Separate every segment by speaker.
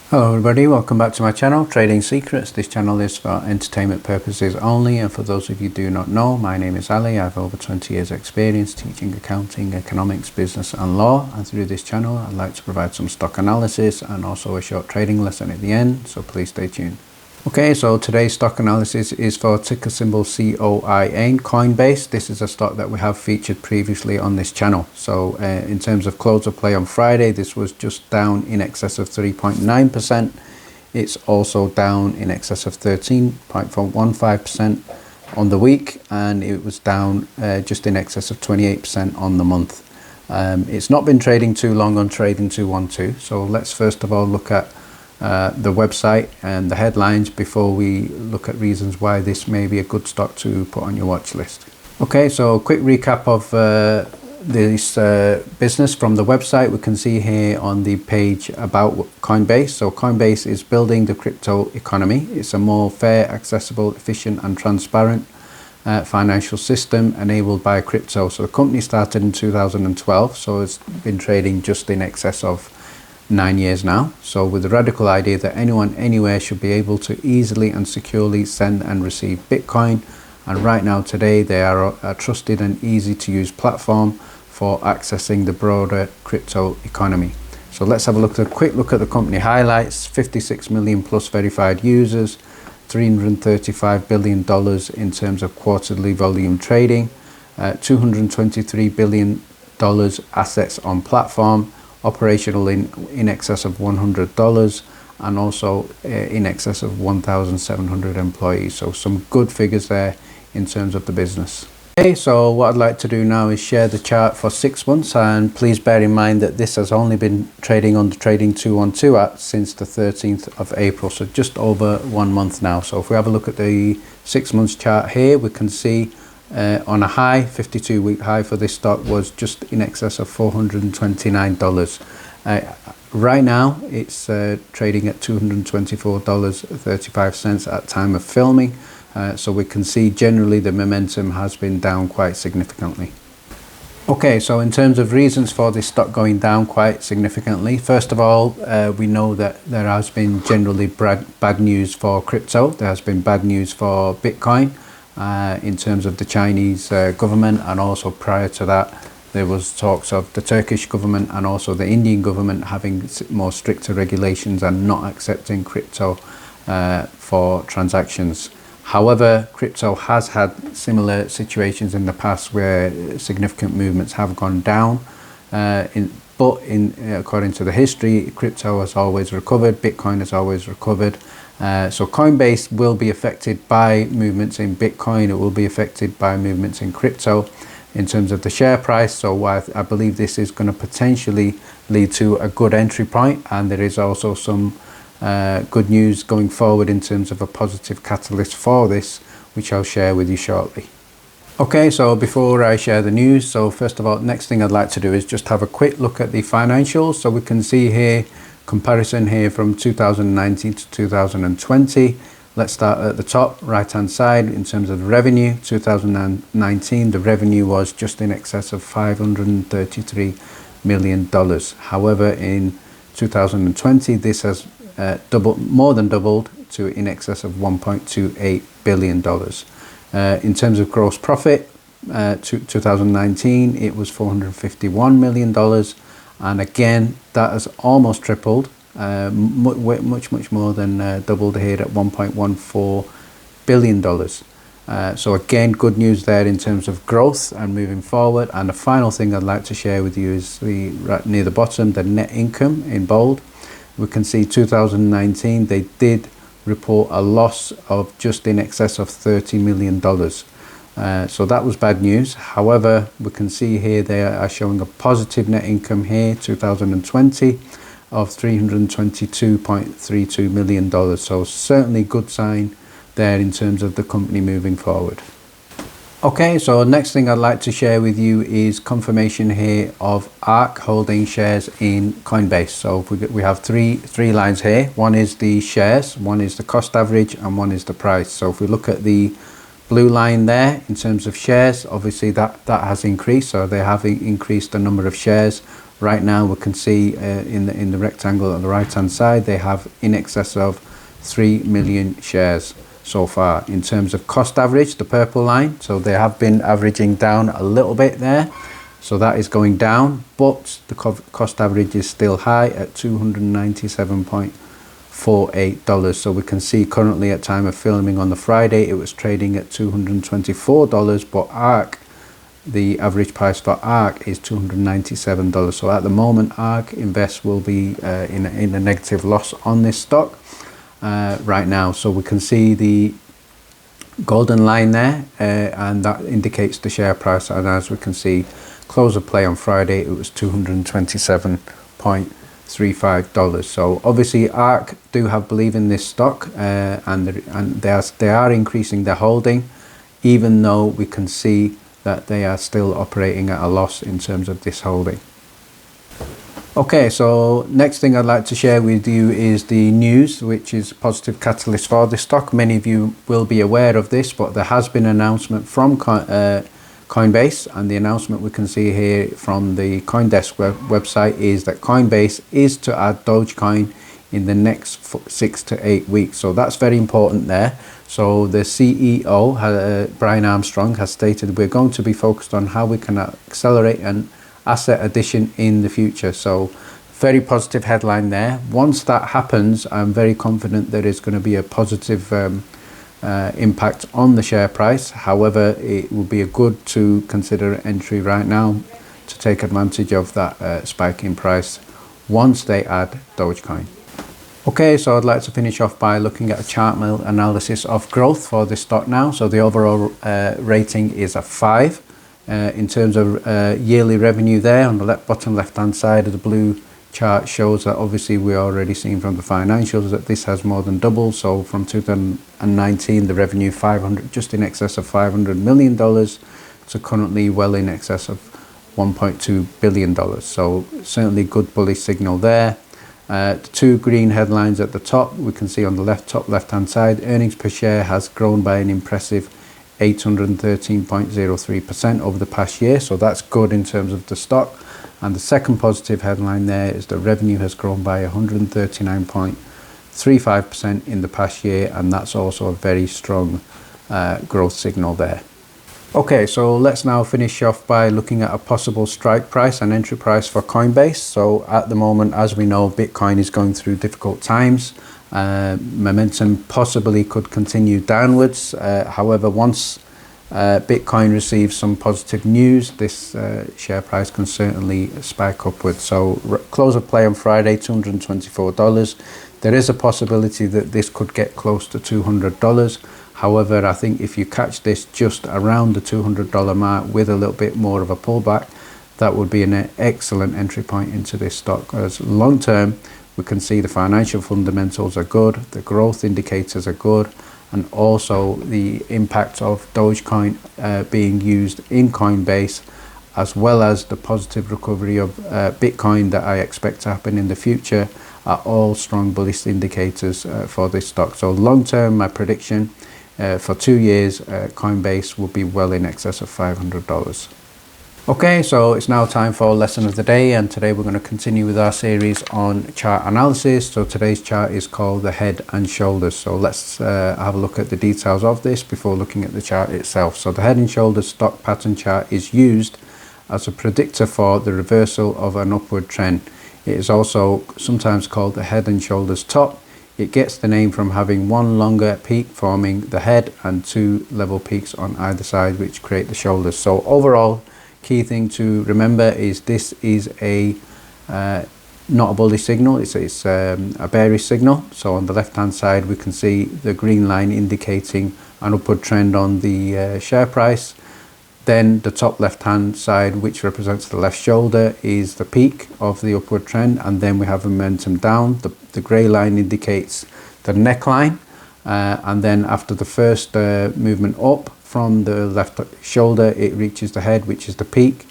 Speaker 1: Hello everybody, welcome back to my channel, Trading Secrets. This channel is for entertainment purposes only, and for those of you who do not know, my name is Ali. I have over 20 years experience teaching accounting, economics, business and law, and through this channel I'd like to provide some stock analysis and also a short trading lesson at the end, so please stay tuned. Okay, so today's stock analysis is for ticker symbol COIN, Coinbase. This is a stock that we have featured previously on this channel. So in terms of close of play on Friday, this was just down in excess of 3.9%. It's also down in excess of 13.15% on the week, and it was down just in excess of 28% on the month. It's not been trading too long on Trading 212, so let's first of all look at the website and the headlines before we look at reasons why this may be a good stock to put on your watch list. Okay, so quick recap of this business from the website. We can see here on the page about Coinbase. So Coinbase is building the crypto economy. It's a more fair, accessible, efficient and transparent financial system enabled by crypto. So the company started in 2012, so it's been trading just in excess of 9 years now. So with the radical idea that anyone anywhere should be able to easily and securely send and receive Bitcoin, and right now today they are a trusted and easy to use platform for accessing the broader crypto economy. So let's have a quick look at the company highlights. 56 million plus verified users, $335 billion in terms of quarterly volume trading, $223 billion assets on platform, operational in excess of $100, and also in excess of 1,700 employees. So some good figures there in terms of the business. Okay, so what I'd like to do now is share the chart for 6 months, and please bear in mind that this has only been trading on the Trading 212 since the 13th of April, so just over 1 month now. So if we have a look at the 6 months chart here, we can see on a high, 52-week high for this stock was just in excess of $429. Right now it's trading at $224.35 at time of filming. So we can see generally the momentum has been down quite significantly. Okay, so in terms of reasons for this stock going down quite significantly, first of all, we know that there has been generally bad news for crypto. There has been bad news for Bitcoin in terms of the Chinese government, and also prior to that there was talks of the Turkish government and also the Indian government having more stricter regulations and not accepting crypto for transactions. However, crypto has had similar situations in the past where significant movements have gone down, according to the history, crypto has always recovered, Bitcoin has always recovered. So Coinbase will be affected by movements in Bitcoin, it will be affected by movements in crypto in terms of the share price. So I believe this is going to potentially lead to a good entry point, and there is also some good news going forward in terms of a positive catalyst for this, which I'll share with you shortly. Okay, so before I share the news, so first of all, next thing I'd like to do is just have a quick look at the financials. So we can see here comparison here from 2019 to 2020. Let's start at the top right hand side. In terms of revenue, 2019 the revenue was just in excess of $533 million. However, in 2020 this has more than doubled to in excess of $1.28 billion. In terms of gross profit, 2019 it was $451 million, and again that has almost tripled, much more than doubled here at $1.14 billion. So again, good news there in terms of growth and moving forward. And the final thing I'd like to share with you is right near the bottom, the net income in bold. We can see 2019 they did report a loss of just in excess of $30 million. So that was bad news. However, we can see here they are showing a positive net income here, 2020 of $322.32 million. So certainly good sign there in terms of the company moving forward. Okay, so next thing I'd like to share with you is confirmation here of ARK holding shares in Coinbase. So we have three lines here. One is the shares, one is the cost average, and one is the price. So if we look at the blue line there in terms of shares, obviously that has increased, so they have increased the number of shares. Right now we can see in the rectangle on the right hand side they have in excess of 3 million shares so far. In terms of cost average, the purple line, so they have been averaging down a little bit there, so that is going down, but the cost average is still high at $297.48. So we can see currently at time of filming on the Friday it was trading at $224, but ARK, the average price for ARK is $297. So at the moment ARK Invest will be in a negative loss on this stock right now. So we can see the golden line there and that indicates the share price, and as we can see, close of play on Friday it was $227.35. so obviously ARK do have belief in this stock and they are increasing their holding, even though we can see that they are still operating at a loss in terms of this holding. Okay, so next thing I'd like to share with you is the news, which is a positive catalyst for this stock. Many of you will be aware of this, but there has been an announcement from Coinbase, and the announcement we can see here from the CoinDesk website is that Coinbase is to add Dogecoin in the next 6 to 8 weeks. So that's very important there. So the CEO, Brian Armstrong, has stated we're going to be focused on how we can accelerate an asset addition in the future. So very positive headline there. Once that happens, I'm very confident there is going to be a positive impact on the share price. However, it will be a good to consider entry right now to take advantage of that spike in price once they add Dogecoin. Okay, so I'd like to finish off by looking at a chart analysis of growth for this stock now. So the overall rating is a 5. In terms of yearly revenue there on the bottom left hand side of the blue chart shows that obviously we're already seeing from the financials that this has more than doubled. So from 2019 the revenue just in excess of $500 million to currently well in excess of $1.2 billion. So certainly good bullish signal there. The two green headlines at the top, we can see on the top left hand side, earnings per share has grown by an impressive 813.03% over the past year, so that's good in terms of the stock. And the second positive headline there is the revenue has grown by 139.35% in the past year, and that's also a very strong growth signal there. Okay, so let's now finish off by looking at a possible strike price and entry price for Coinbase. So at the moment, as we know, Bitcoin is going through difficult times. Momentum possibly could continue downwards. However, once Bitcoin receives some positive news, this share price can certainly spike upwards. So close of play on Friday, $224. There is a possibility that this could get close to $200. However, I think if you catch this just around the $200 mark with a little bit more of a pullback, that would be an excellent entry point into this stock. As long term, we can see the financial fundamentals are good, the growth indicators are good, and also the impact of Dogecoin being used in Coinbase, as well as the positive recovery of Bitcoin that I expect to happen in the future, are all strong bullish indicators for this stock. So long term, my prediction for 2 years, Coinbase will be well in excess of $500. Okay, so it's now time for lesson of the day, and today we're going to continue with our series on chart analysis. So today's chart is called the head and shoulders. So let's have a look at the details of this before looking at the chart itself. So the head and shoulders stock pattern chart is used as a predictor for the reversal of an upward trend. It is also sometimes called the head and shoulders top. It gets the name from having one longer peak forming the head and two level peaks on either side, which create the shoulders. So overall, key thing to remember is this is a not a bullish signal, it's a bearish signal. So on the left hand side we can see the green line indicating an upward trend on the share price. Then the top left hand side, which represents the left shoulder, is the peak of the upward trend, and then we have momentum down. The grey line indicates the neckline, and then after the first movement up from the left shoulder, it reaches the head, which is the peak,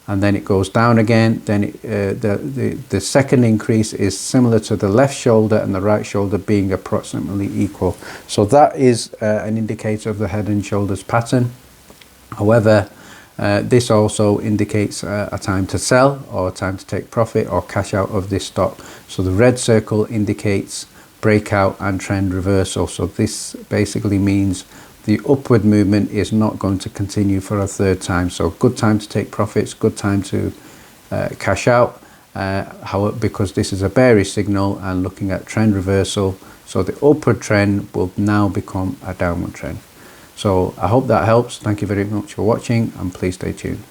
Speaker 1: and then it goes down again. Then the second increase is similar to the left shoulder and the right shoulder being approximately equal. So that is an indicator of the head and shoulders pattern. However, this also indicates a time to sell or a time to take profit or cash out of this stock. So the red circle indicates breakout and trend reversal. So this basically means the upward movement is not going to continue for a third time. So good time to take profits, good time to cash out, because this is a bearish signal and looking at trend reversal. So the upward trend will now become a downward trend. So I hope that helps. Thank you very much for watching, and please stay tuned.